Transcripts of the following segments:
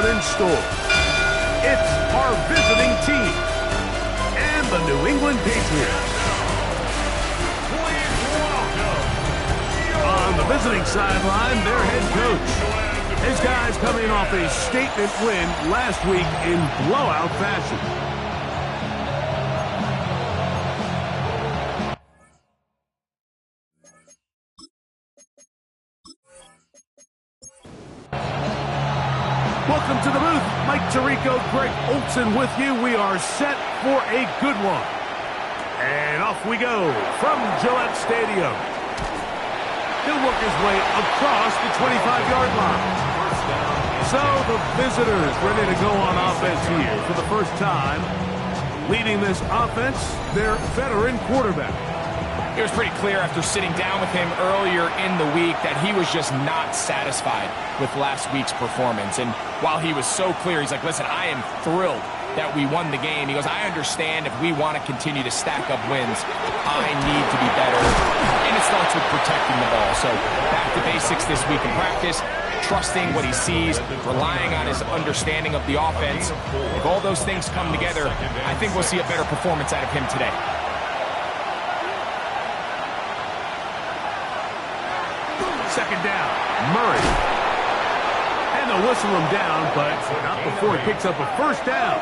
one in store. It's our visiting team and the New England Patriots. On the visiting sideline, their head coach. His guys coming off a statement win last week in blowout fashion. Welcome to the booth. Mike Tirico, Greg Olson with you. We are set for a good one. And off we go from Gillette Stadium. He'll work his way across the 25-yard line. So the visitors ready to go on offense here for the first time. Leading this offense, their veteran quarterback. It was pretty clear after sitting down with him earlier in the week that he was just not satisfied with last week's performance. And while he was so clear, he's like, listen, I am thrilled that we won the game. He goes, I understand if we want to continue to stack up wins, I need to be better. And it starts with protecting the ball. So back to basics this week in practice, trusting what he sees, relying on his understanding of the offense. If all those things come together, I think we'll see a better performance out of him today. Second down, Murray. And they'll whistle him down, but not before he picks up a first down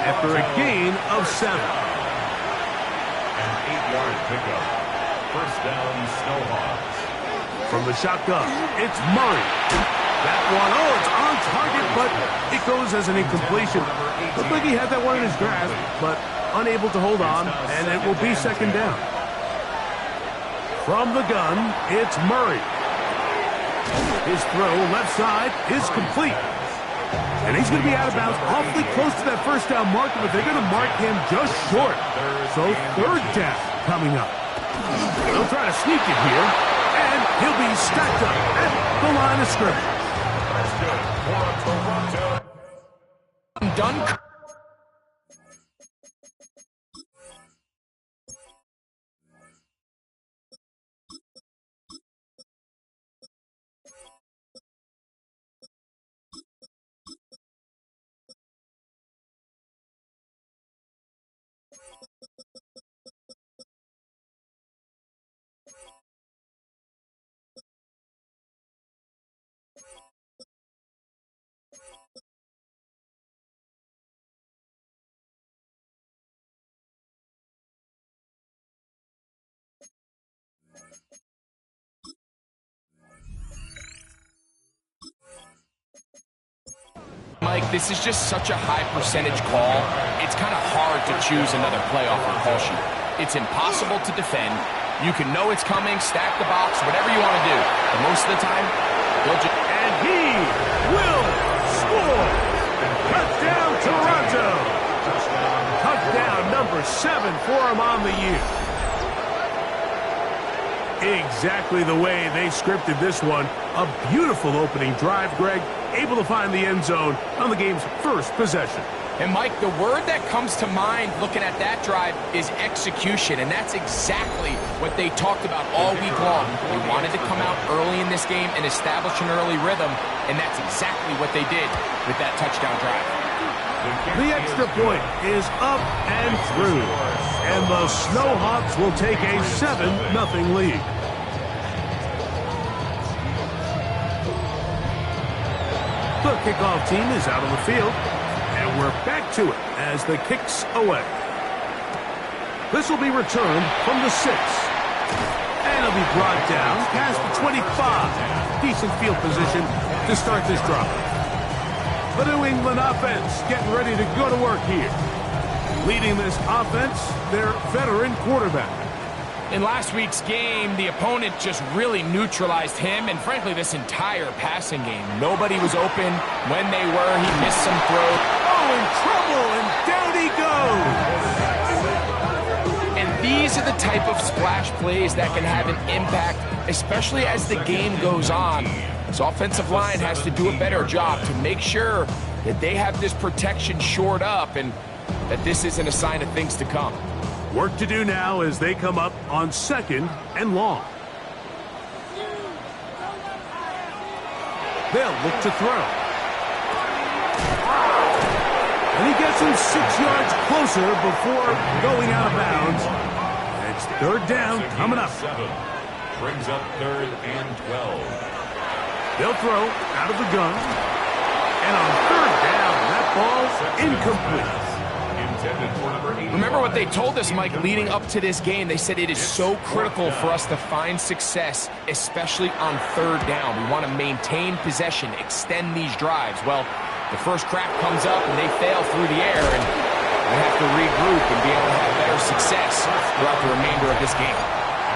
after a gain of 7. An 8-yard pickup. First down, Snowhawks. From the shotgun, it's Murray. That one, it's on target, but it goes as an incompletion. Looked like he had that one in his grasp, but unable to hold on, and it will be second down. From the gun, it's Murray. His throw left side is complete. And he's going to be out of bounds awfully close to that first down marker, but they're going to mark him just short. So third down coming up. They'll try to sneak it here, and he'll be stacked up at the line of scrimmage. I'm done. Mike, this is just such a high percentage call. It's kind of hard to choose another play off your call sheet. It's impossible to defend. You can know it's coming, stack the box, whatever you want to do. But most of the time, they'll just... And he will score! Touchdown, Toronto! Touchdown number 7 for him on the year. Exactly the way they scripted this one. A beautiful opening drive, Greg. Able to find the end zone on the game's first possession. And, Mike, the word that comes to mind looking at that drive is execution, and that's exactly what they talked about all week long. They wanted to come out early in this game and establish an early rhythm, and that's exactly what they did with that touchdown drive. The extra point is up and through, and the Snowhawks will take a 7-0 lead. The kickoff team is out on the field, and we're back to it as the kick's away. This will be returned from the 6. And it'll be brought down past the 25. Decent field position to start this drive. The New England offense getting ready to go to work here. Leading this offense, their veteran quarterback. In last week's game, the opponent just really neutralized him and, frankly, this entire passing game. Nobody was open. When they were, he missed some throws. Oh, in trouble, and down he goes. And these are the type of splash plays that can have an impact, especially as the game goes on. This offensive line has to do a better job to make sure that they have this protection shored up and that this isn't a sign of things to come. Work to do now as they come up on 2nd and long. They'll look to throw. some 6 yards closer before going out of bounds. It's third down coming up. Brings up 3rd and 12. They'll throw out of the gun. And on third down, that ball's incomplete. Remember what they told us, Mike, leading up to this game. They said it is so critical for us to find success, especially on third down. We want to maintain possession, extend these drives. Well, the first crack comes up and they fail through the air, and we have to regroup and be able to have better success throughout the remainder of this game.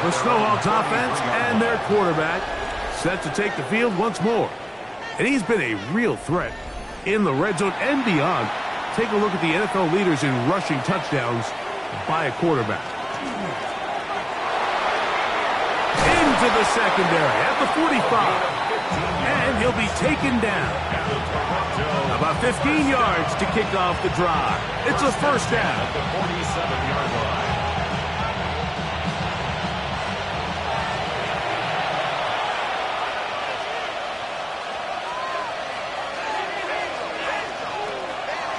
The Snowhawks offense and their quarterback set to take the field once more. And he's been a real threat in the red zone and beyond. Take a look at the NFL leaders in rushing touchdowns by a quarterback. Into the secondary at the 45. And he'll be taken down. About 15 yards to kick off the drive. It's a first down. At the 47-yard line.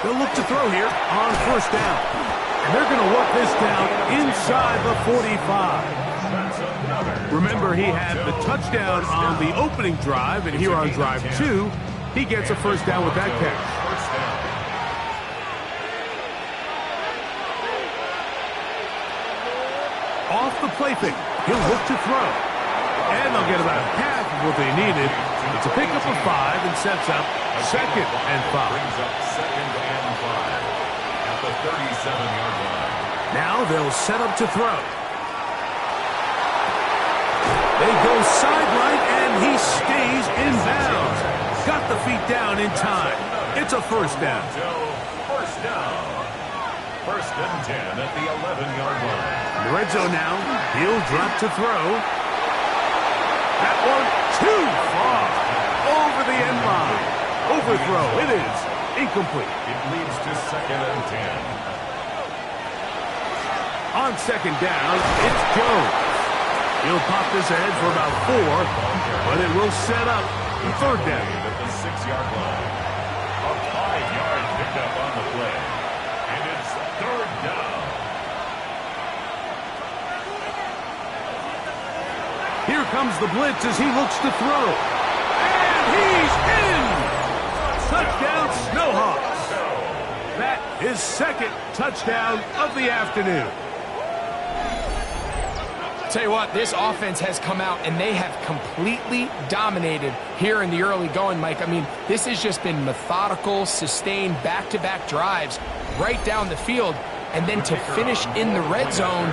They'll look to throw here on first down. And they're going to work this down inside the 45. Remember, he had the touchdown on the opening drive, and here on drive 2, he gets a first down with that catch. Off the play fake, he'll look to throw. And they'll get about half of what they needed. It's a pickup of 5 and sets up 2nd and 5. Brings up 2nd and 5 at the 37-yard line. Now they'll set up to throw. They go sideline, and he stays in bounds. Got the feet down in time. It's a first down. First down. 1st and 10 at the 11-yard line. In the red zone now, he'll drop to throw. That one too far. Over the end line. Overthrow. It is incomplete. It leads to 2nd and 10. On 2nd down, it's Jones. He'll pop this ahead for about 4, but it will set up 3rd down. At the 6-yard line. A 5-yard pickup on the play. And it's 3rd down. Here comes the blitz as he looks to throw. And he's in! Touchdown, Snowhawks. That is 2nd touchdown of the afternoon. Tell you what, this offense has come out and they have completely dominated here in the early going, Mike. I mean, this has just been methodical, sustained, back-to-back drives right down the field. And then to finish in the red zone,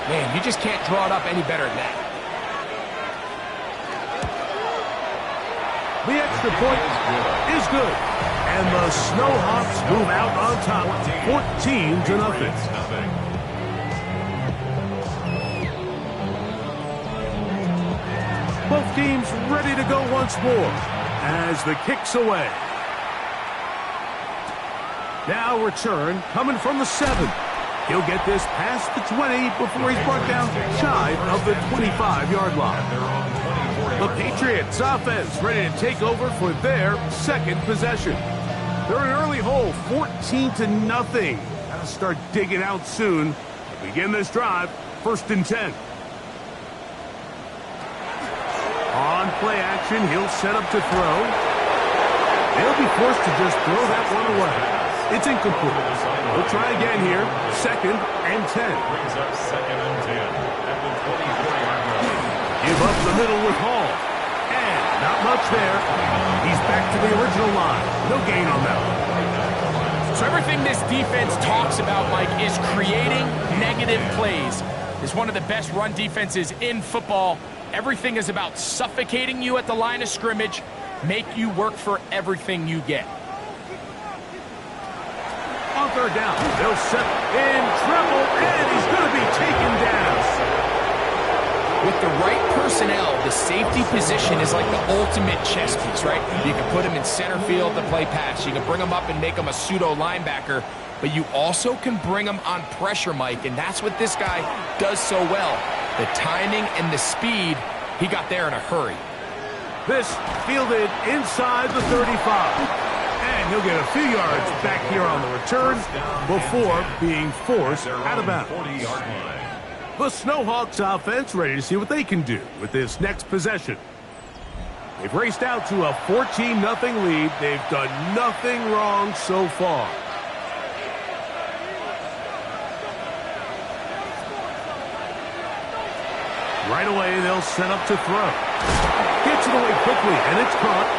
man, you just can't draw it up any better than that. The extra point is good. And the Snowhawks move out on top, 14-0. Both teams ready to go once more as the kick's away. Now return coming from the 7. He'll get this past the 20 before he's brought down shy of the 25-yard line. The Patriots offense ready to take over for their 2nd possession. They're an early hole, 14-0. Gotta start digging out soon. Begin this drive, 1st and 10. On play action, he'll set up to throw. They'll be forced to just throw that one away. It's incomplete. We'll try again here. 2nd and 10. Brings up 2nd and 10 at the 24-yard line. Give up the middle with Hall. And not much there. He's back to the original line. No gain on that one. So everything this defense talks about, Mike, is creating negative plays. It's one of the best run defenses in football. Everything is about suffocating you at the line of scrimmage, make you work for everything you get. On 3rd down, they'll set in trouble, and he's going to be taken down. With the right personnel, the safety position is like the ultimate chess piece, right? You can put him in center field to play pass. You can bring him up and make him a pseudo linebacker, but you also can bring him on pressure, Mike, and that's what this guy does so well. The timing and the speed, he got there in a hurry. This fielded inside the 35. And he'll get a few yards back here on the return before being forced out of bounds. The Snowhawks offense ready to see what they can do with this next possession. They've raced out to a 14-0 lead. They've done nothing wrong so far. Right away, they'll set up to throw. Gets it away quickly, and it's caught.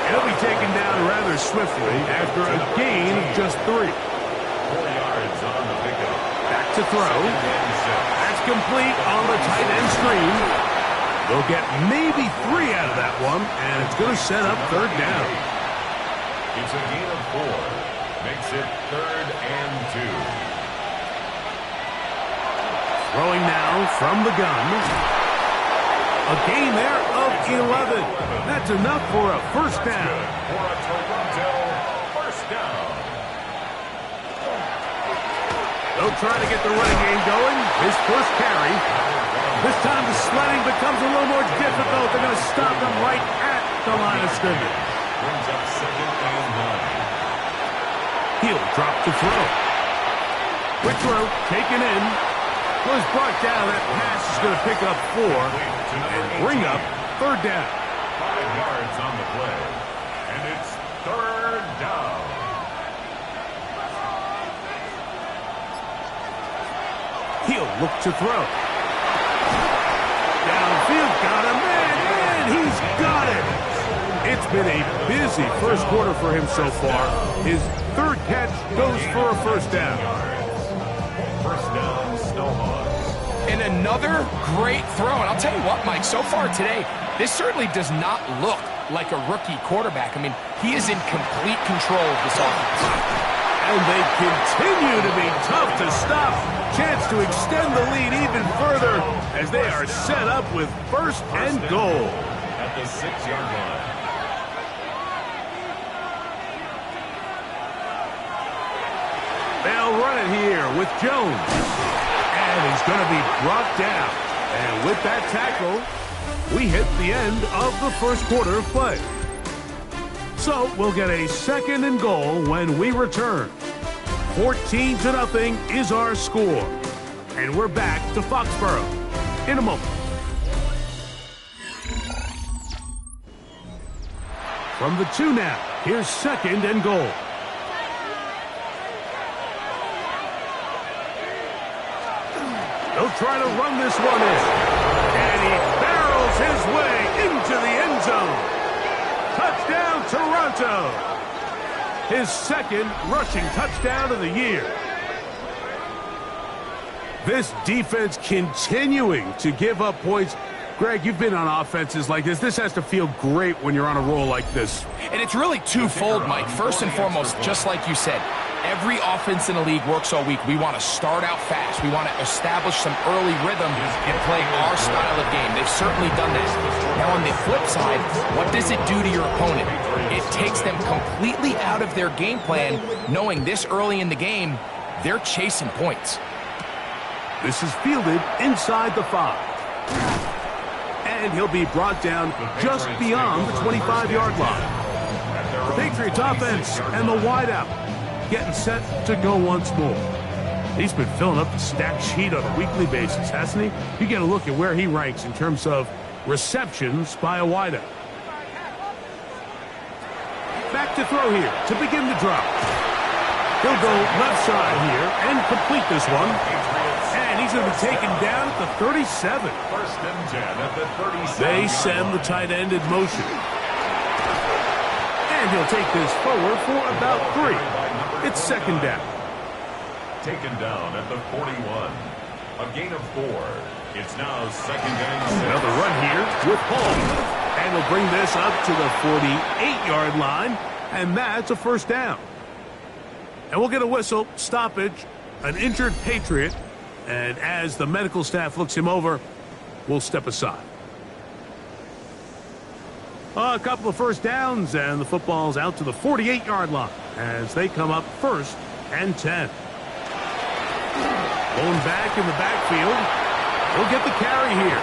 It'll be taken down rather swiftly after a gain of just 3. 4 yards on the pickup. Back to throw. That's complete on the tight end screen. They'll get maybe 3 out of that one, and it's going to set up 3rd down. It's a gain of 4. Makes it 3rd and 2. Throwing now from the gun. A gain there of 11. That's enough for a 1st down. For a Toronto 1st down. They'll try to get the running game going. His first carry. This time the sledding becomes a little more difficult. They're going to stop him right at the line of scrimmage. Brings up 2nd and 9. He'll drop to throw. Quick throw, taken in. Was brought down. That pass is going to pick up 4 and bring up 3rd down. 5 yards on the play. And it's 3rd down. He'll look to throw. Downfield, got him, and he's got it. It's been a busy first quarter for him so far. His 3rd catch goes for a 1st down. 1st down, Snowhawks. And another great throw. And I'll tell you what, Mike, so far today, this certainly does not look like a rookie quarterback. I mean, he is in complete control of this offense. And they continue to be tough to stop. Chance to extend the lead even further as they are set up with 1st and goal. At the 6-yard line. They'll run it here with Jones. And he's going to be brought down. And with that tackle, we hit the end of the first quarter of play. So we'll get a 2nd and goal when we return. 14-0 is our score. And we're back to Foxborough in a moment. From the 2 now, here's 2nd and goal. They'll try to run this one in. And he barrels his way into the end zone. Touchdown, Toronto. His 2nd rushing touchdown of the year. This defense continuing to give up points. Greg, you've been on offenses like this. This has to feel great when you're on a roll like this. And it's really twofold, Mike. First and foremost, just like you said, every offense in the league works all week. We want to start out fast. We want to establish some early rhythm and play our style of game. They've certainly done that. Now, on the flip side, what does it do to your opponent? It takes them completely out of their game plan, knowing this early in the game, they're chasing points. This is fielded inside the 5. And he'll be brought down just beyond the 25-yard line. The Patriots offense and the wideout getting set to go once more. He's been filling up the stat sheet on a weekly basis, hasn't he? You get a look at where he ranks in terms of receptions by a wideout. Back to throw here to begin the drop. He'll go left side here and complete this one. And he's going to be taken down at the 37. 1st and 10 at the 37. They send the tight end in motion. And he'll take this forward for about 3. It's 2nd down. Taken down at the 41. A gain of 4. It's now 2nd and 6. Another run here with Hall. And he'll bring this up to the 48-yard line. And that's a 1st down. And we'll get a whistle, stoppage, an injured Patriot. And as the medical staff looks him over, we'll step aside. A couple of 1st downs, and the football's out to the 48-yard line as they come up 1st and 10. Going back in the backfield. He'll get the carry here.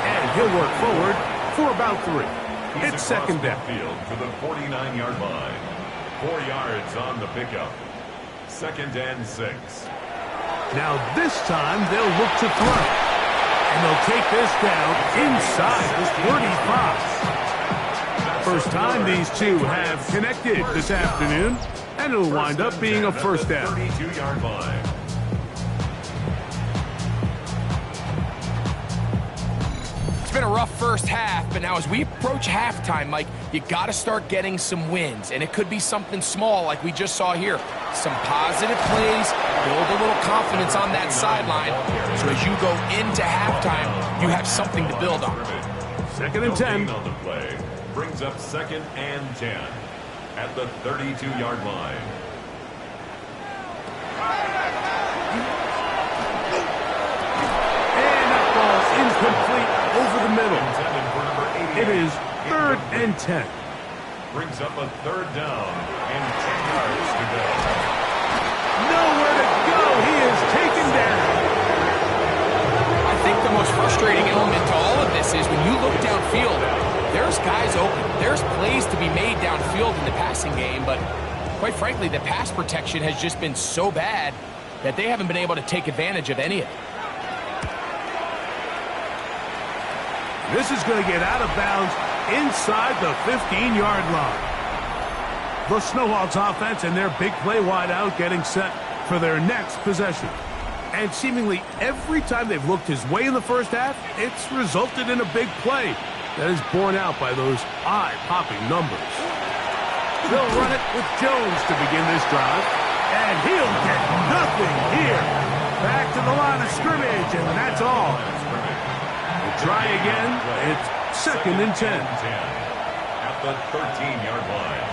And he'll work forward for about 3. It's 2nd down. Field to the 49-yard line. 4 yards on the pickup. 2nd and 6. Now this time they'll look to throw. And they'll take this down inside the 35. First time these two have connected this afternoon. And it'll wind up being a first down. 32-yard line. It's been a rough first half, but now as we approach halftime, Mike, you got to start getting some wins. And it could be something small like we just saw here. Some positive plays, build a little confidence on that sideline. So as you go into halftime, you have something to build on. 2nd and 10. On the play brings up 2nd and 10 at the 32-yard line. And that ball's incomplete over the middle. It is 3rd and 10. Brings up a 3rd down and 10 yards to go. Nowhere to go. He is taken down. I think the most frustrating element to all of this is when you look downfield, there's guys open. There's plays to be made downfield in the passing game, but quite frankly, the pass protection has just been so bad that they haven't been able to take advantage of any of it. This is going to get out of bounds inside the 15-yard line. The Snowhawks offense and their big play wideout getting set for their next possession. And seemingly every time they've looked his way in the first half, it's resulted in a big play that is borne out by those eye-popping numbers. They'll run it with Jones to begin this drive, and he'll get nothing here. Back to the line of scrimmage, and that's all. We'll try again. It's 2nd and 10. At the 13-yard line.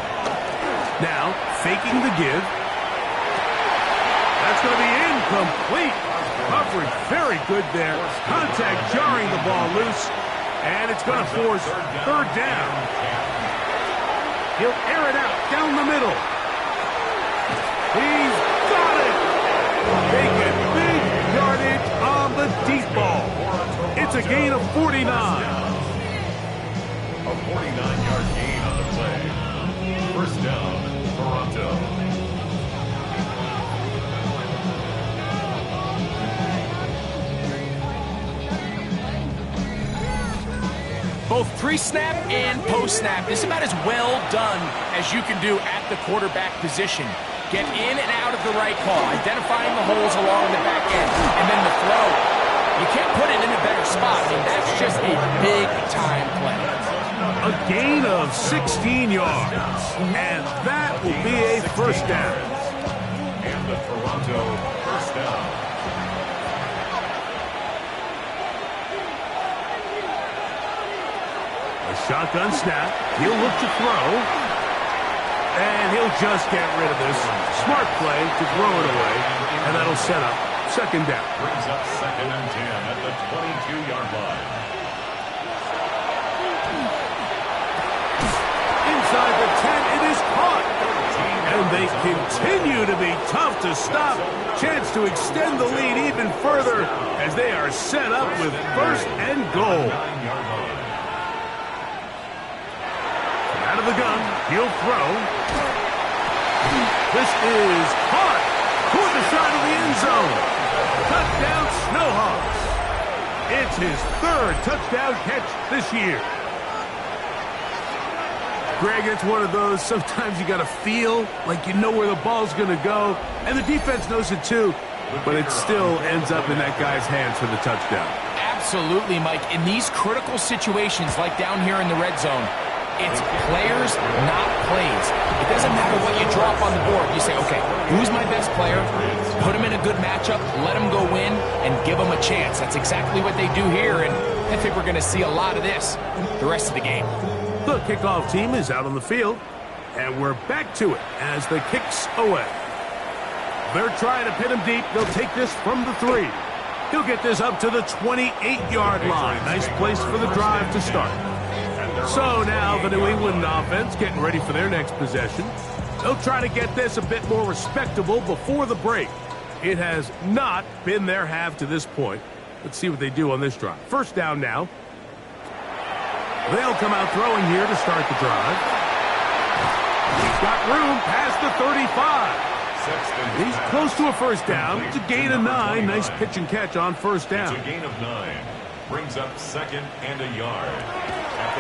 Now, faking the give. That's going to be incomplete. Coverage very good there. Contact jarring the ball loose. And it's going to force 3rd down. He'll air it out down the middle. He's got it. They get big yardage on the deep ball. It's a gain of 49. A 49-yard gain on the play. 1st down, Toronto. Both pre-snap and post-snap, this is about as well done as you can do at the quarterback position. Get in and out of the right call, identifying the holes along the back end, and then the throw. You can't put it in a better spot. I mean, that's just a big-time play. A gain of 16 yards, and that will be a first down. And the Toronto first down. A shotgun snap. He'll look to throw. And he'll just get rid of this. Smart play to throw it away. And that'll set up 2nd down. Brings up 2nd and 10 at the 22-yard line. Inside the 10, it is caught. And they continue to be tough to stop. Chance to extend the lead even further as they are set up with 1st and goal. Out of the gun, he'll throw. This is caught toward the side of the end zone. Touchdown, Snowhawks. It's his 3rd touchdown catch this year. Greg, it's one of those, sometimes you got to feel like you know where the ball's going to go, and the defense knows it too, but it still ends up in that guy's hands for the touchdown. Absolutely, Mike. In these critical situations, like down here in the red zone, it's players, not plays. It doesn't matter what you drop on the board. You say, okay, who's my best player? Put him in a good matchup, let him go win, and give him a chance. That's exactly what they do here, and I think we're going to see a lot of this the rest of the game. The kickoff team is out on the field, and we're back to it as the kick's away. They're trying to pin him deep. They'll take this from the 3. He'll get this up to the 28-yard line. Nice place for the drive to start. So now the New England offense getting ready for their next possession. They'll try to get this a bit more respectable before the break. It has not been their half to this point. Let's see what they do on this drive. First down now. They'll come out throwing here to start the drive. got room past the 35. He's close to a first down. It's a gain of 9. Nice pitch and catch on first down. It's a gain of 9. Brings up 2nd and a yard.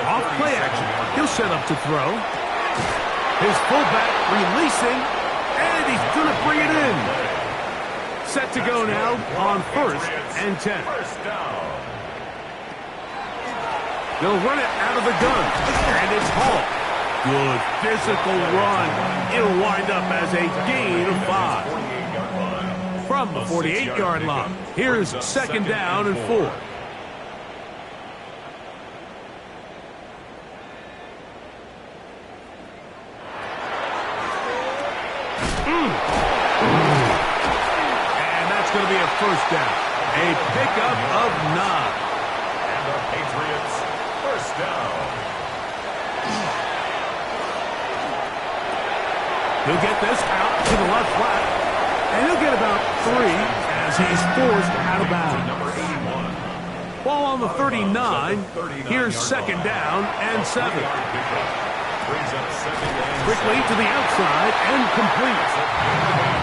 Off play action. He'll set up to throw. His fullback releasing, and he's going to bring it in. Set to go now on 1st and 10. They'll run it out of the gun, and it's Hall. Good physical run. It'll wind up as a gain of 5. From the 48-yard line, here's 2nd down and 4. And that's going to be a first down. A pickup of 9. And the Patriots first down. He'll get this out to the left flat, and he'll get about 3 as he's forced out of bounds. Ball on the 39. Here's 2nd down and 7. Quickly to the outside and complete.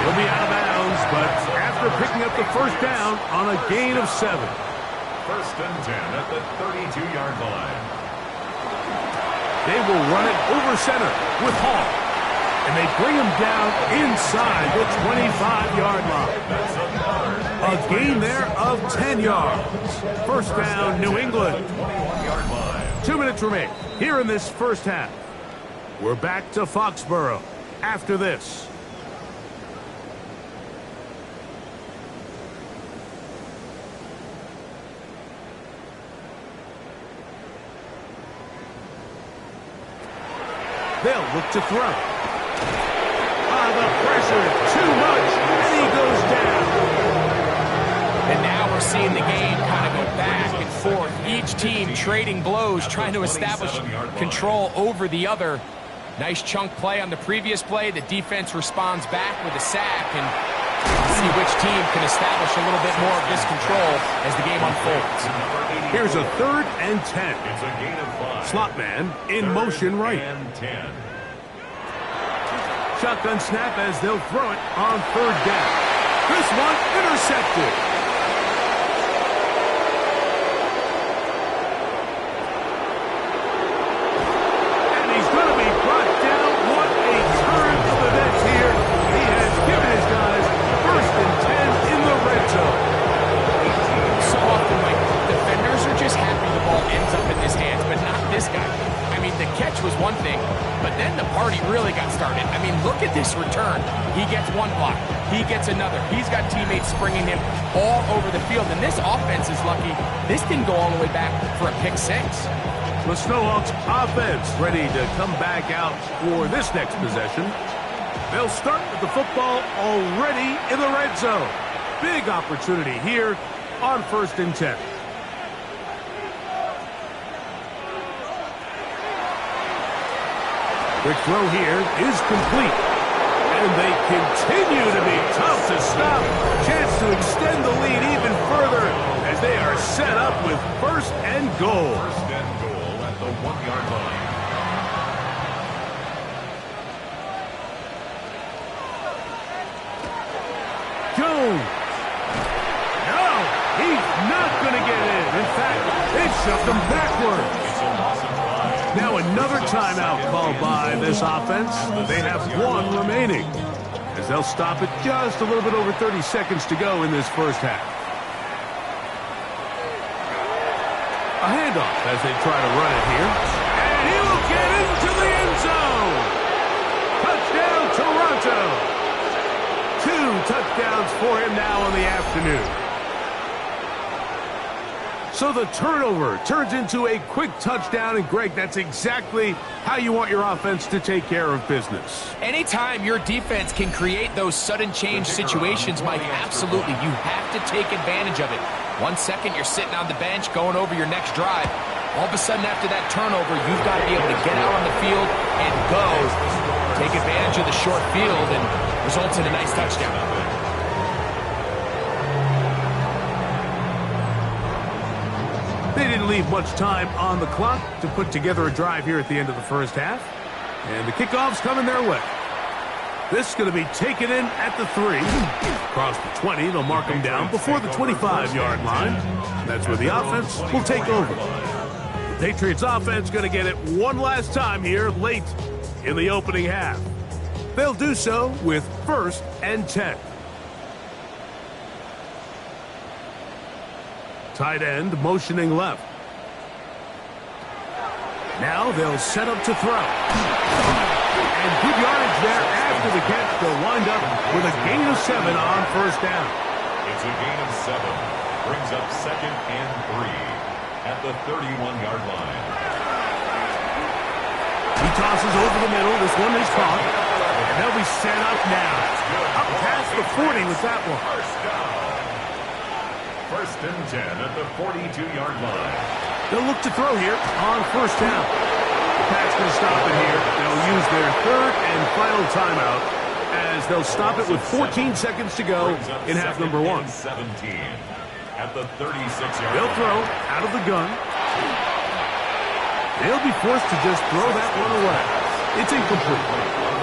He'll be out of bounds, but after picking up the first down on a gain of 7. 1st and 10 at the 32-yard line. They will run it over center with Hall. And they bring him down inside the 25-yard line. A gain there of 10 yards. First down, New England. 2 minutes remain here in this first half. We're back to Foxborough after this. They'll look to throw. The pressure, too much, and he goes down. And now we're seeing the game kind of go back and forth. Each team trading blows, trying to establish control over the other. Nice chunk play on the previous play. The defense responds back with a sack, and see which team can establish a little bit more of this control as the game unfolds. Here's a 3rd and 10. Slot man in motion right. Shotgun snap as they'll throw it on 3rd down. This one intercepted. And he's going to be brought down. What a turn of events here. He has given his guys 1st and 10 in the red zone. So often, like, defenders are just happy the ball ends up in his hands, but not this guy. I mean, the catch was one thing, but then the party really got started. I mean, look at this return. He gets one block. He gets another. He's got teammates springing him all over the field, and this offense is lucky. This didn't go all the way back for a pick 6. The Snowhawks offense ready to come back out for this next possession. They'll start with the football already in the red zone. Big opportunity here on 1st and 10. Quick throw here is complete. And they continue to be tough to stop. Chance to extend the lead even further as they are set up with 1st and goal. 1st and goal at the 1-yard line. Jones. No, he's not going to get in. In fact, they've shoved him backwards. It's a loss of 5. Now another timeout called by this offense. They have 1 remaining as they'll stop it just a little bit over 30 seconds to go in this first half. A handoff as they try to run it here. And he will get into the end zone. Touchdown, Toronto. 2 touchdowns for him now in the afternoon. So the turnover turns into a quick touchdown, and Greg, that's exactly how you want your offense to take care of business. Anytime your defense can create those sudden change situations, Mike, absolutely, you have to take advantage of it. 1 second, you're sitting on the bench, going over your next drive. All of a sudden, after that turnover, you've got to be able to get out on the field and go. Take advantage of the short field, and results in a nice touchdown. They didn't leave much time on the clock to put together a drive here at the end of the first half. And the kickoff's coming their way. This is going to be taken in at the 3. Across the 20, they'll mark them down before the 25-yard line. That's where the offense will take over. The Patriots offense going to get it one last time here late in the opening half. They'll do so with 1st and 10. Tight end motioning left. Now they'll set up to throw. And good yardage there after the catch. They'll wind up with a gain of 7 on 1st down. It's a gain of 7. Brings up 2nd and 3 at the 31-yard line. He tosses over the middle. This one is caught. And they'll be set up now. Up past the 40 with that one. 1st and 10 at the 42-yard line. They'll look to throw here on 1st down. The Pats going to stop it here. They'll use their 3rd and final timeout as they'll stop it with 14 seconds to go in half number 1. 17 at the 36-yard They'll throw out of the gun. They'll be forced to just throw that one away. It's incomplete.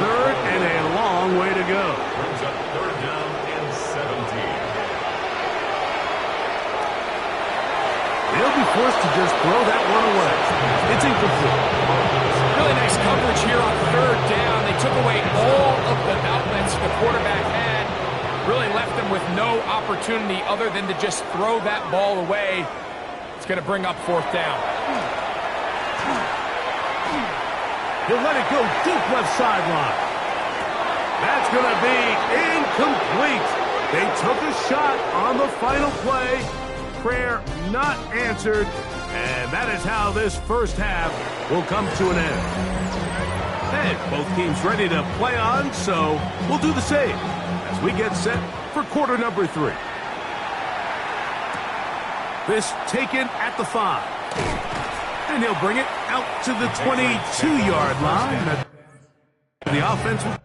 3rd and a long way to go. Brings up 3rd down and 17. They'll be forced to just throw that one away. It's incomplete. Really nice coverage here on 3rd down. They took away all of the outlets the quarterback had. Really left them with no opportunity other than to just throw that ball away. It's going to bring up 4th down. He'll let it go deep left sideline. That's going to be incomplete. They took a shot on the final play. Prayer not answered, and that is how this 1st half will come to an end. And both teams ready to play on, so we'll do the same as we get set for quarter number 3. This taken at the 5. And he'll bring it out to the 22-yard line. The offense will...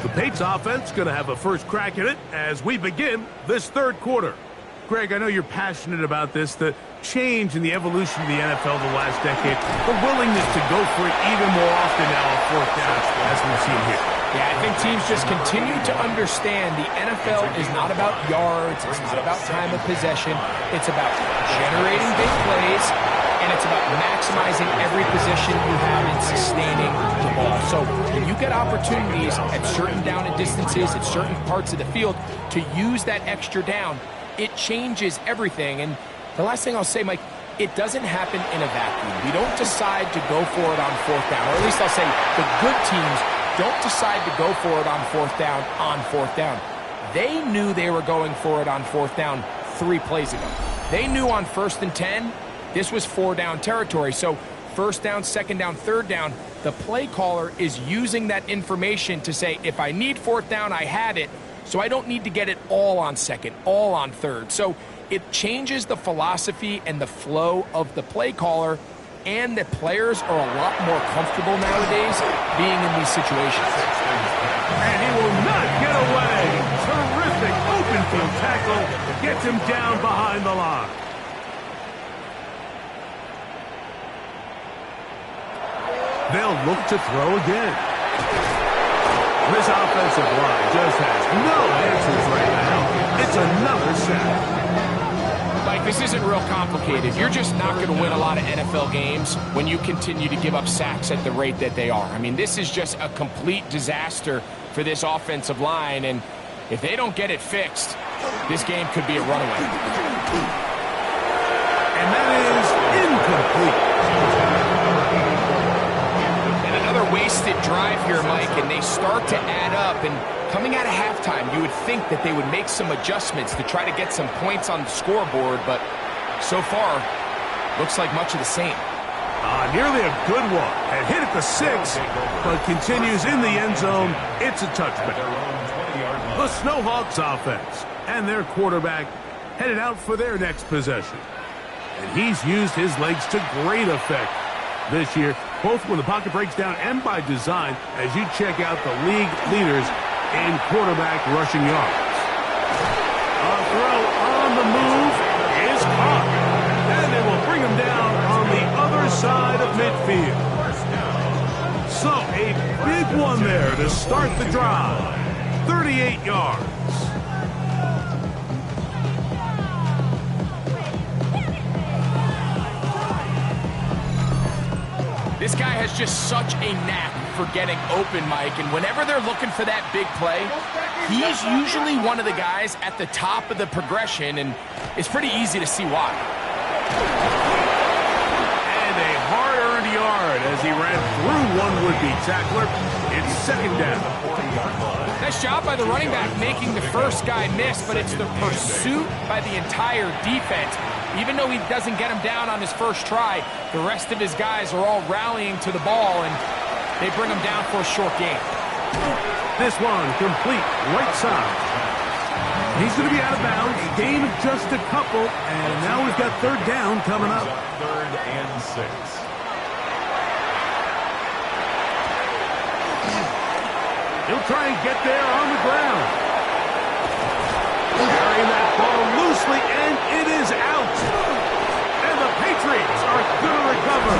The Patriots offense going to have a first crack at it as we begin this 3rd quarter. Greg, I know you're passionate about this, the change in the evolution of the NFL the last decade, the willingness to go for it even more often now on 4th down, as we've seen here. Yeah, I think teams just continue to understand the NFL is not about yards, it's not about time of possession, it's about generating big plays, and it's about maximizing every position you have in sustaining the ball. So when you get opportunities at certain down and distances, at certain parts of the field, to use that extra down, it changes everything. And the last thing I'll say, Mike, it doesn't happen in a vacuum. We don't decide to go for it on 4th down, or at least I'll say the good teams don't decide to go for it on 4th down on 4th down. They knew they were going for it on 4th down 3 plays ago. They knew on 1st and 10, this was 4-down territory. So 1st down, 2nd down, 3rd down, the play caller is using that information to say, if I need 4th down, I had it, so I don't need to get it all on 2nd, all on 3rd. So it changes the philosophy and the flow of the play caller, and the players are a lot more comfortable nowadays being in these situations. And he will not get away. Terrific open field tackle gets him down behind the line. They'll look to throw again. This offensive line just has no answers right now. It's another sack. Mike, this isn't real complicated. You're just not going to win a lot of NFL games when you continue to give up sacks at the rate that they are. I mean, this is just a complete disaster for this offensive line, and if they don't get it fixed, this game could be a runaway. And that is incomplete. Wasted drive here, Mike, and they start to add up. And coming out of halftime, you would think that they would make some adjustments to try to get some points on the scoreboard, but so far, looks like much of the same. Nearly a good one. And hit at the 6, but continues in the end zone. It's a touchback. The SHawks offense and their quarterback headed out for their next possession. And he's used his legs to great effect this year, both when the pocket breaks down and by design, as you check out the league leaders in quarterback rushing yards. A throw on the move is caught. And they will bring him down on the other side of midfield. So a big one there to start the drive. 38 yards. This guy has just such a knack for getting open, Mike, and whenever they're looking for that big play, he's usually one of the guys at the top of the progression, and it's pretty easy to see why. And a hard-earned yard as he ran through one would-be tackler. It's second down. Nice job by the running back making the first guy miss, but it's the pursuit by the entire defense. Even though he doesn't get him down on his first try, the rest of his guys are all rallying to the ball, and they bring him down for a short gain. This one complete, right side. He's going to be out of bounds. Gain of just a couple, and now we've got third down coming up. 3rd and 6. He'll try and get there on the ground. Carrying that ball loosely, and it is out. And the Patriots are going to recover.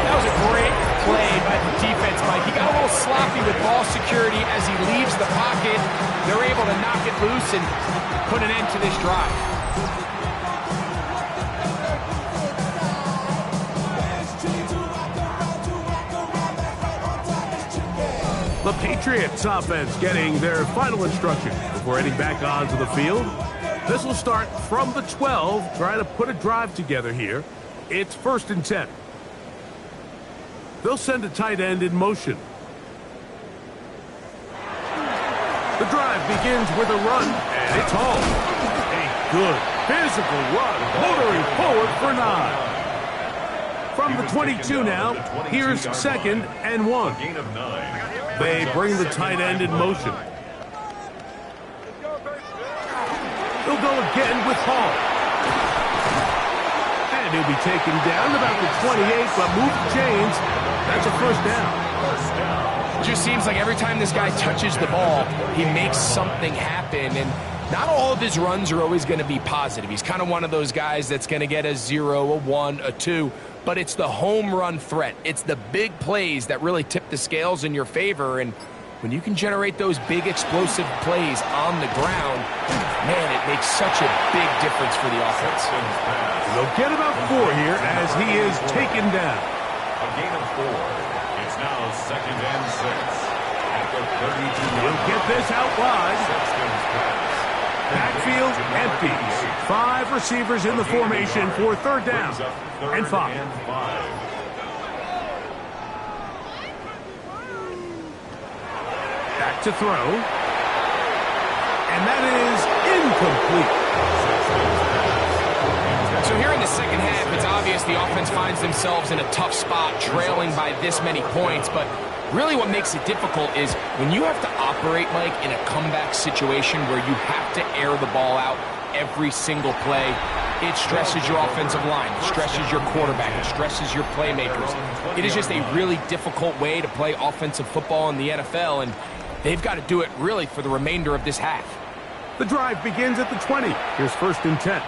That was a great play by the defense, Mike. He got a little sloppy with ball security as he leaves the pocket. They're able to knock it loose and put an end to this drive. The Patriots offense getting their final instruction before heading back onto the field. This will start from the 12, trying to put a drive together here. It's 1st and 10. They'll send a tight end in motion. The drive begins with a run, and it's home. A good physical run, motoring forward for 9. From the 22 now, here's 2nd and 1. Gain of 9. They bring the tight end in motion. They'll go again with Hall. And he'll be taken down about the 28, but move chains. That's a first down. It just seems like every time this guy touches the ball, he makes something happen, and not all of his runs are always going to be positive. He's kind of one of those guys that's going to get a 0, a 1, a 2, but it's the home run threat. It's the big plays that really tip the scales in your favor, and when you can generate those big explosive plays on the ground, man, it makes such a big difference for the offense. They'll get about 4 here as he is taken down. A gain of 4. It's now 2nd and 6. At the 32. He'll get this out wide. Sexton's pass. Backfield empty. 5 receivers in the formation for 3rd down and 5. Back to throw. And that is incomplete. So here in the second half, it's obvious the offense finds themselves in a tough spot, trailing by this many points, but really what makes it difficult is when you have to operate, Mike, in a comeback situation where you have to air the ball out every single play, it stresses your offensive line, it stresses your quarterback, it stresses your playmakers. It is just a really difficult way to play offensive football in the NFL, and they've got to do it really for the remainder of this half. The drive begins at the 20. Here's 1st and 10.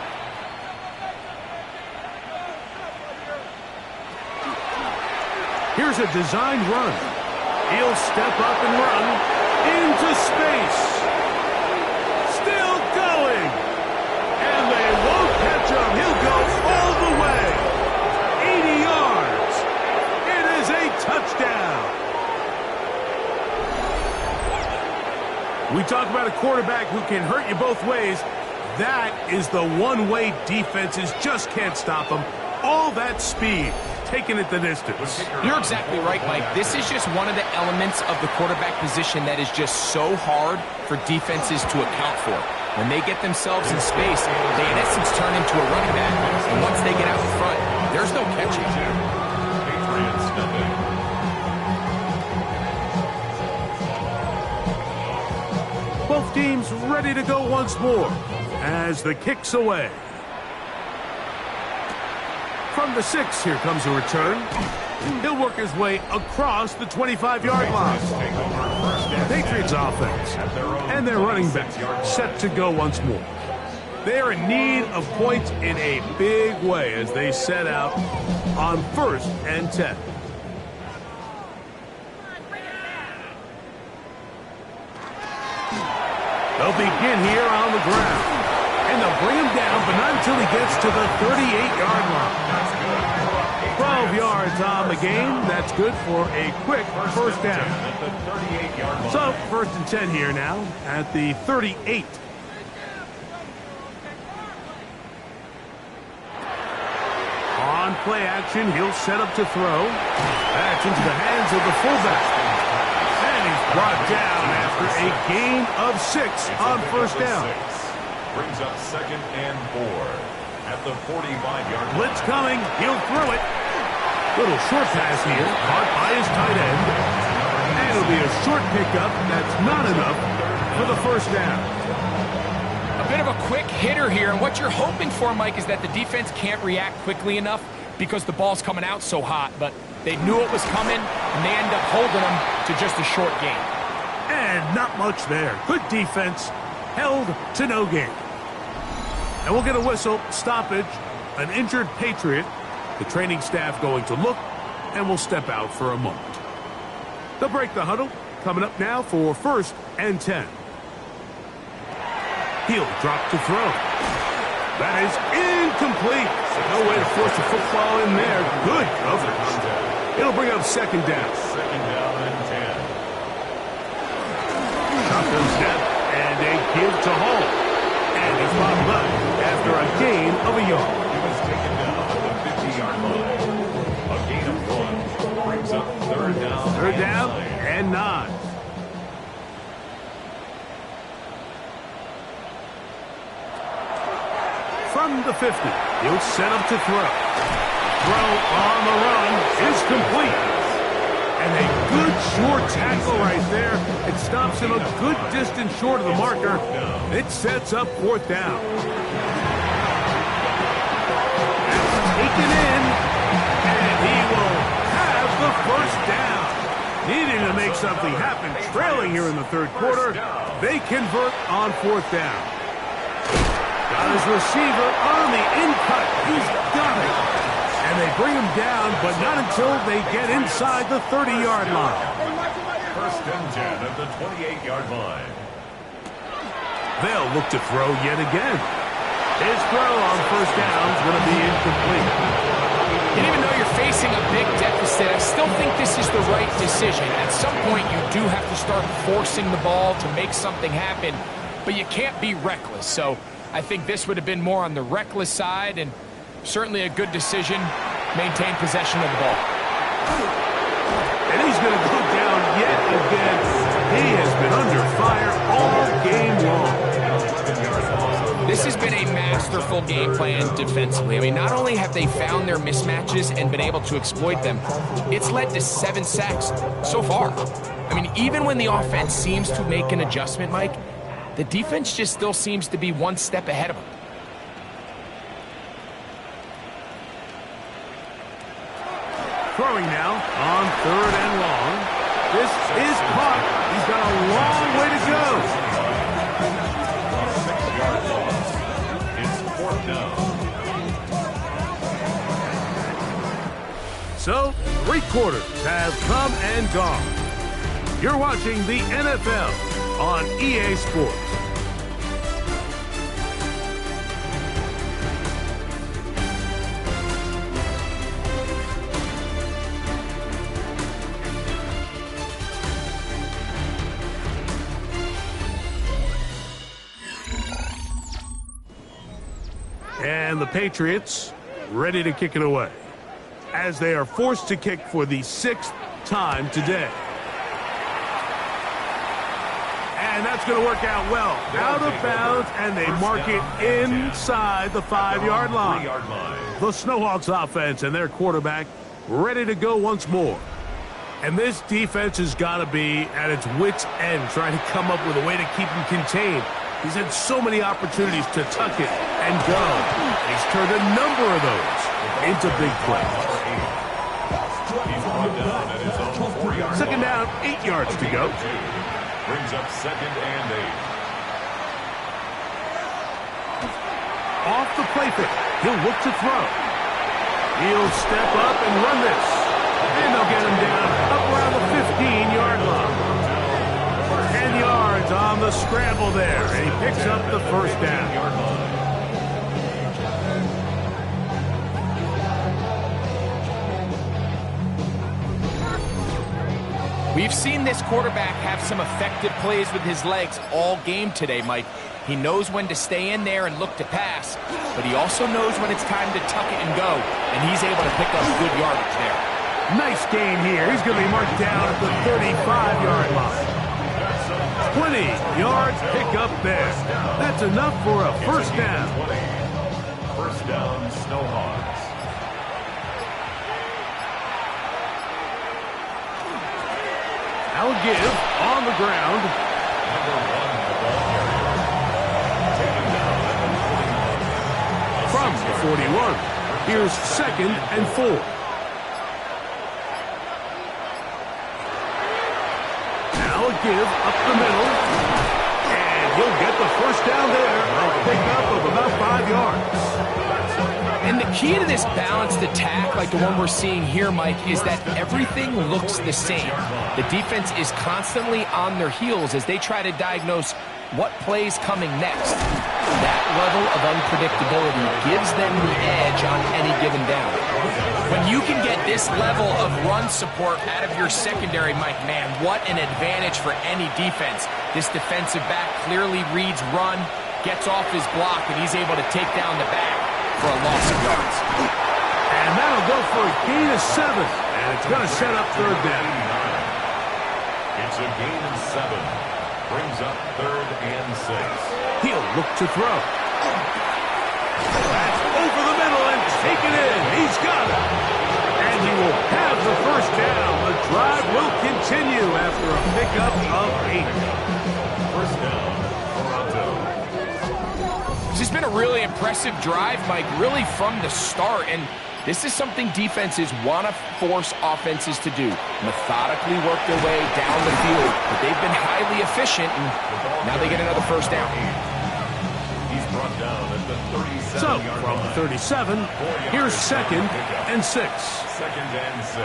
Here's a designed run. He'll step up and run into space. Still going. And they won't catch him. He'll go all the way. 80 yards. It is a touchdown. We talk about a quarterback who can hurt you both ways. That is the one-way defenses just can't stop him. All that speed. Taking it the distance. You're exactly right, Mike. This is just one of the elements of the quarterback position that is just so hard for defenses to account for. When they get themselves in space, they in essence turn into a running back. And once they get out in front, There's no catching. Patriots nothing. Both teams ready to go once more as the kick's away. From the 6, here comes a return. He'll work his way across the 25-yard line. Patriots offense and their running back set to go once more. They are in need of points in a big way as they set out on 1st and 10. They'll begin here on the ground. And they'll bring him down, but not until he gets to the 38-yard line. 12 yards on the game. That's good for a quick first down. So, 1st and 10 here now at the 38. On play action, he'll set up to throw. That's into the hands of the fullback. And he's brought down after a gain of 6 on 1st down. Brings up 2nd and 4 at the 45-yard line. Blitz coming. He'll throw it. Little short pass here, caught by his tight end. And it'll be a short pickup. That's not enough for the 1st down. A bit of a quick hitter here, and what you're hoping for, Mike, is that the defense can't react quickly enough because the ball's coming out so hot, but they knew it was coming, and they end up holding them to just a short gain. And not much there. Good defense, held to no gain. And we'll get a whistle, stoppage, an injured Patriot. The training staff going to look, and will step out for a moment. They'll break the huddle. Coming up now for 1st and 10. He'll drop to throw. That is incomplete. No way to force the football in there. Good coverage. It'll bring up 2nd down. 2nd down and 10. Shotgun snap and a give to Hall. And he's bottled up after a gain of a yard. He was taken down at the 50-yard line. A gain of 1 brings up 3rd down. 3rd down and 9. From the 50, he'll set up to throw. Throw on the run is complete. And a good short tackle right there. It stops him a good distance short of the marker. It sets up 4th down. That's taken in, and he will have the 1st down. Needing to make something happen, trailing here in the 3rd quarter, they convert on 4th down. Got his receiver on the in-cut. He's got it. And they bring him down, but not until they get inside the 30-yard line. 1st and 10 at the 28-yard line. They'll look to throw yet again. His throw on 1st down is going to be incomplete. And even though you're facing a big deficit, I still think this is the right decision. At some point, you do have to start forcing the ball to make something happen, but you can't be reckless. So I think this would have been more on the reckless side, and certainly a good decision. Maintain possession of the ball. And he's going to go down yet again. He has been under fire all game long. This has been a masterful game plan defensively. I mean, not only have they found their mismatches and been able to exploit them, it's led to 7 sacks so far. I mean, even when the offense seems to make an adjustment, Mike, the defense just still seems to be one step ahead of them. Throwing now on 3rd and long. This is caught. He's got a long way to go. 6-yard loss. It's 4th down. So, 3 quarters have come and gone. You're watching the NFL on EA Sports. And the Patriots ready to kick it away as they are forced to kick for the 6th time today. And that's going to work out well. Out of bounds, and they mark it inside the 5-yard line. The SHawks offense and their quarterback ready to go once more. And this defense has got to be at its wits' end, trying to come up with a way to keep him contained. He's had so many opportunities to tuck it and go. He's turned a number of those into big plays. Second down, 8 yards to go. Brings up 2nd and 8. Off the play fake. He'll look to throw. He'll step up and run this. And they'll get him down up around the 15-yard line. 10 yards on the scramble there. And he picks up the first down. We've seen this quarterback have some effective plays with his legs all game today, Mike. He knows when to stay in there and look to pass, but he also knows when it's time to tuck it and go, and he's able to pick up good yardage there. Nice gain here. He's going to be marked down at the 35-yard line. 20 yards pick up there. That's enough for a first down. First down, SHawks. I'll give on the ground. From the 41. Here's 2nd and 4. Now a give up the middle. And he'll get the first down there. A pickup of about 5 yards. And the key to this balanced attack, like the one we're seeing here, Mike, is that everything looks the same. The defense is constantly on their heels as they try to diagnose what play's coming next. That level of unpredictability gives them the edge on any given down. When you can get this level of run support out of your secondary, Mike, man, what an advantage for any defense. This defensive back clearly reads run, gets off his block, and he's able to take down the back for a loss of yards. And that'll go for a gain of 7. And it's going to set up third down. It's a gain of 7. Brings up 3rd and 6. He'll look to throw. That's over the middle and taken in. He's got it. And he will have the first down. The drive will continue after a pickup of 8. First down, Toronto. This has been a really impressive drive, Mike, really from the start. And this is something defenses want to force offenses to do. Methodically work their way down the field. But they've been highly efficient, and now they get another first down. He's brought down at the 37-yard So, from line. 37, here's 2nd and 6. 2nd and 6.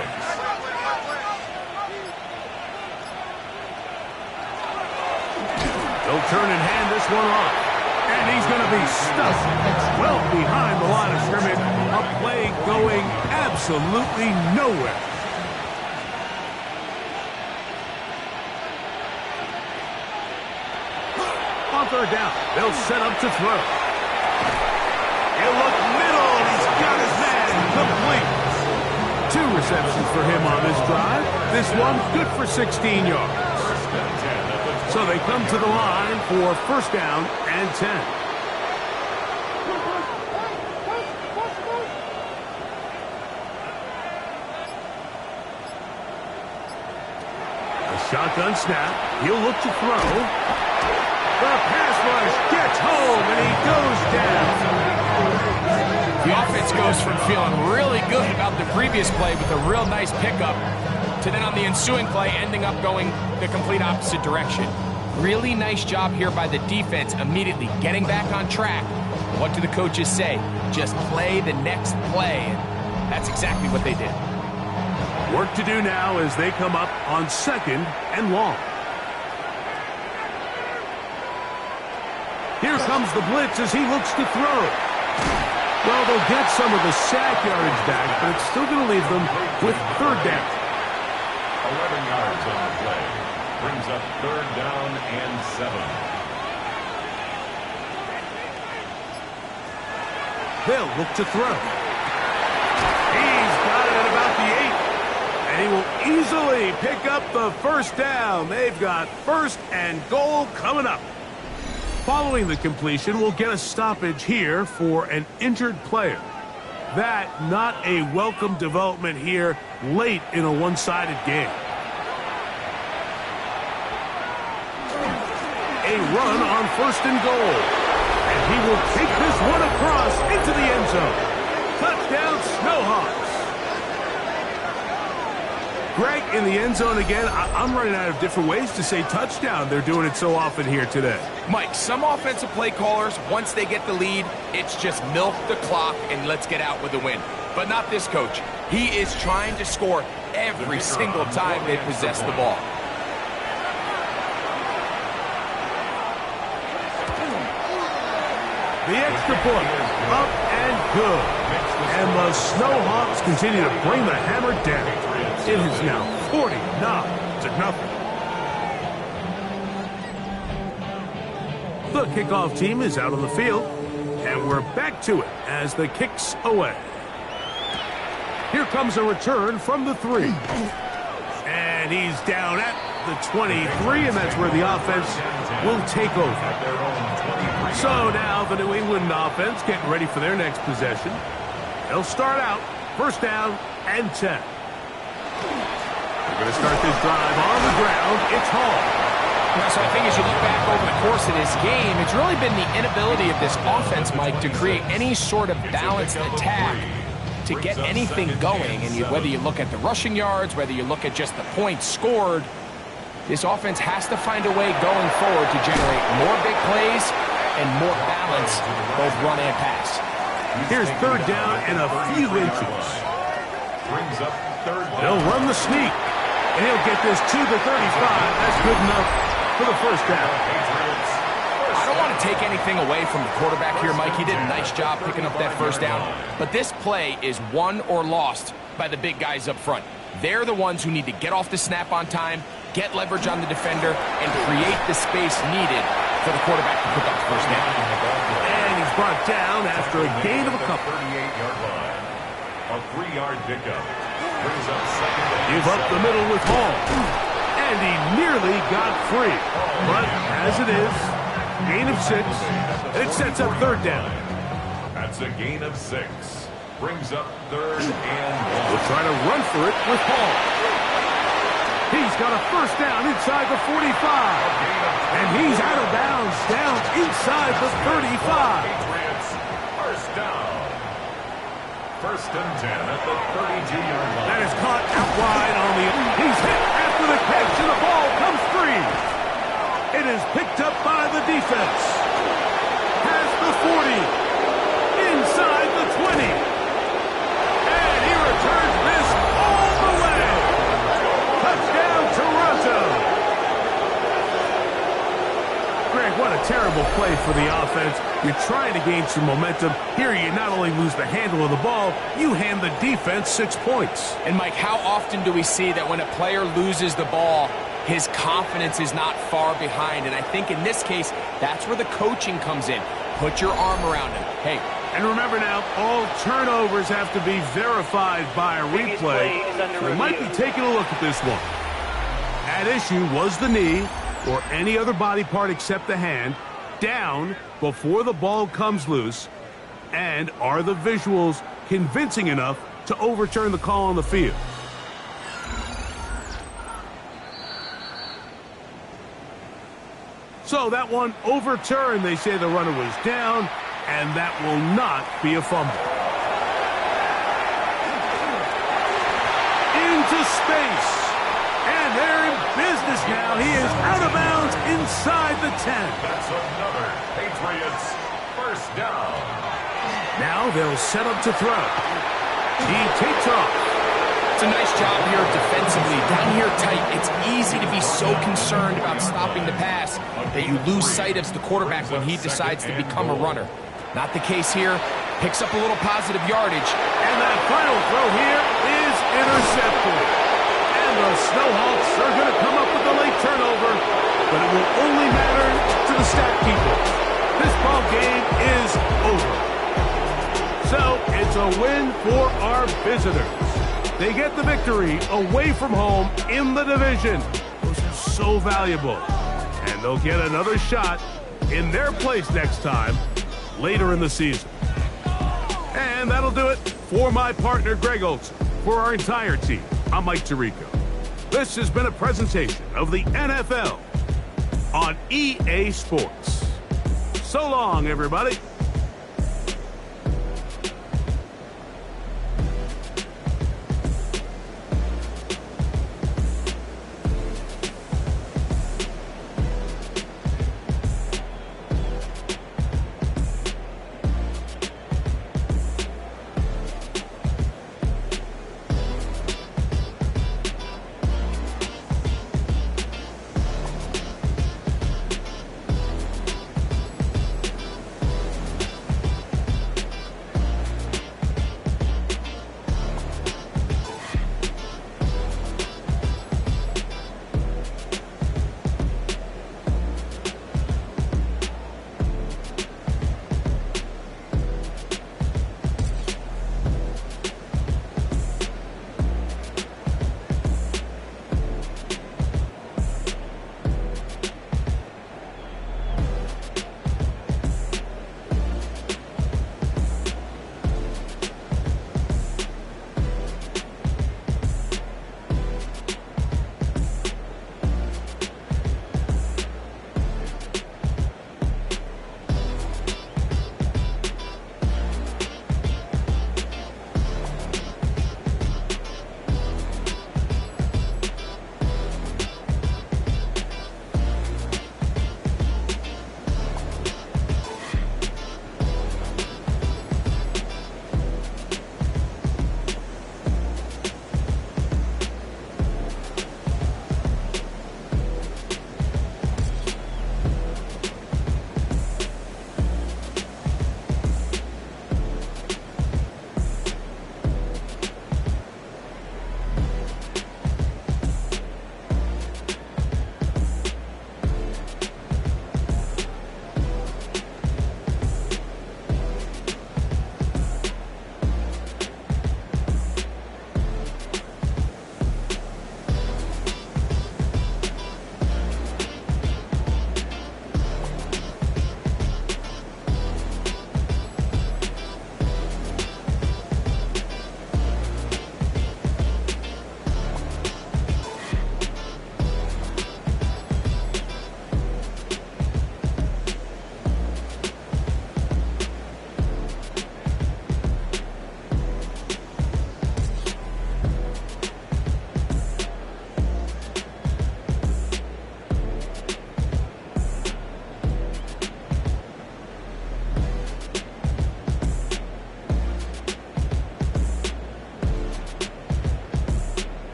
They'll turn and hand this one off. And he's going to be stuck well behind the line of scrimmage. A play going absolutely nowhere. On third down, they'll set up to throw. He'll look middle, and he's got his man complete. 2 receptions for him on this drive. This one good for 16 yards. So they come to the line for first down and 10. A shotgun snap. He'll look to throw. The pass rush gets home, and he goes down. The offense goes from feeling really good about the previous play with a real nice pickup to then on the ensuing play ending up going the complete opposite direction. Really nice job here by the defense immediately getting back on track. What do the coaches say? Just play the next play. And that's exactly what they did. Work to do now as they come up on 2nd and long. Here comes the blitz as he looks to throw. Well, they'll get some of the sack yardage back, but it's still going to leave them with third down. 11 yards on the play. Brings up 3rd down and 7. They'll look to throw. He's got it at about the 8. And he will easily pick up the first down. They've got first and goal coming up. Following the completion, we'll get a stoppage here for an injured player. That not a welcome development here late in a one-sided game. A run on first and goal. And he will take this one across into the end zone. Touchdown, Snowhawks. Greg, in the end zone again, I'm running out of different ways to say touchdown. They're doing it so often here today. Mike, some offensive play callers, once they get the lead, it's just milk the clock and let's get out with a win. But not this coach. He is trying to score every single time they possess the ball. The extra point, up and good. And the Snowhawks continue to bring the hammer down. It is now 49-0. The kickoff team is out on the field, and we're back to it as the kicks away. Here comes a return from the 3. And he's down at the 23, and that's where the offense will take over. So now the New England offense getting ready for their next possession. They'll start out first down and 10. We're going to start this drive on the ground. It's Hall. So I think as you look back over the course of this game, it's really been the inability of this offense, Mike, to create any sort of balanced attack to get anything going. And whether you look at the rushing yards, whether you look at just the points scored, this offense has to find a way going forward to generate more big plays and more balance, both run and pass. Here's third down and a few inches. Brings up third down. They'll run the sneak, and he'll get this to the 35. That's good enough for the first down. I don't want to take anything away from the quarterback here, Mike. He did a nice job picking up that first down. But this play is won or lost by the big guys up front. They're the ones who need to get off the snap on time, get leverage on the defender, and create the space needed for the quarterback to pick up the first down. And he's brought down after a gain of a couple. 38-yard line. A 3-yard pickup. Brings up second down. Give up the middle with Hall. And he nearly got free. But as it is, gain of 6. And it sets up third down. That's a gain of 6. Brings up third and 1. We'll try to run for it with Hall. He's got a first down inside the 45. And he's out of bounds down inside the 35. Patriots, first down. First and 10 at the 32-yard line. That is caught out wide on the... He's hit after the catch, and the ball comes free. It is picked up by the defense. Has the 40. Inside the 20. And he returns this all the way. Touchdown, Toronto. Greg, what a terrible play for the offense. You're trying to gain some momentum. Here you not only lose the handle of the ball, you hand the defense 6 points. And Mike, how often do we see that when a player loses the ball, his confidence is not far behind? And I think in this case, that's where the coaching comes in. Put your arm around him. Hey. And remember now, all turnovers have to be verified by a replay. We might be taking a look at this one. At issue was the knee, or any other body part except the hand, down before the ball comes loose. And are the visuals convincing enough to overturn the call on the field? So that one overturned. They say the runner was down, and that will not be a fumble. Into space. And they're in business now. He is out of bounds inside the 10. That's another Patriots first down. Now they'll set up to throw. He takes off. It's a nice job here defensively. Down here tight, it's easy to be so concerned about stopping the pass that you lose sight of the quarterback when he decides to become a runner. Not the case here. Picks up a little positive yardage. And that final throw here is intercepted. And the Snowhawks are going to come up with a late turnover, but it will only matter to the stat keeper. This ball game is over. So it's a win for our visitors. They get the victory away from home in the division. Those are so valuable. And they'll get another shot in their place next time later in the season. And that'll do it for my partner, Greg Olson. For our entire team, I'm Mike Tirico. This has been a presentation of the NFL on EA Sports. So long, everybody.